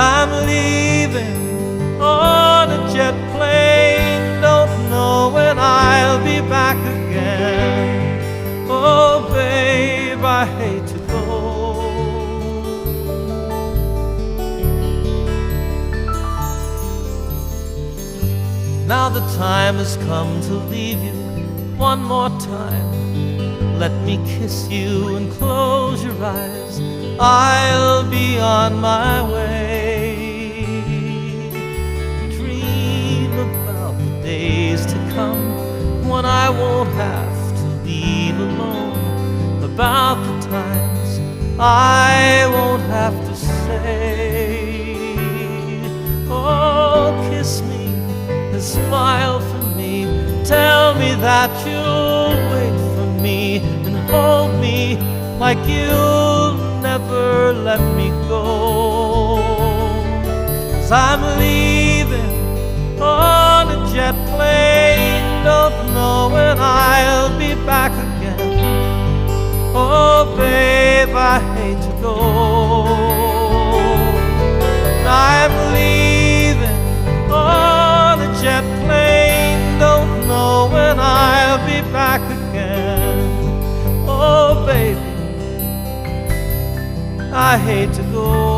I'm leaving on a jet plane, don't know when I'll be back again. Oh babe, I hate to go. Now the time has come to leave you one more time. Let me kiss you and close your eyes. I'll be on my way. Dream about the days to come when I won't have to leave alone, about the times I won't have to say. Oh, kiss me and smile for me. Tell me that you'll wait for me and hold me like you'll never let me go. 'Cause I'm leaving on a jet plane, don't know when I'll be back again. Oh babe, I hate to go. I'm leaving on a jet plane, don't know when I'll be back again. Oh baby, I hate to go.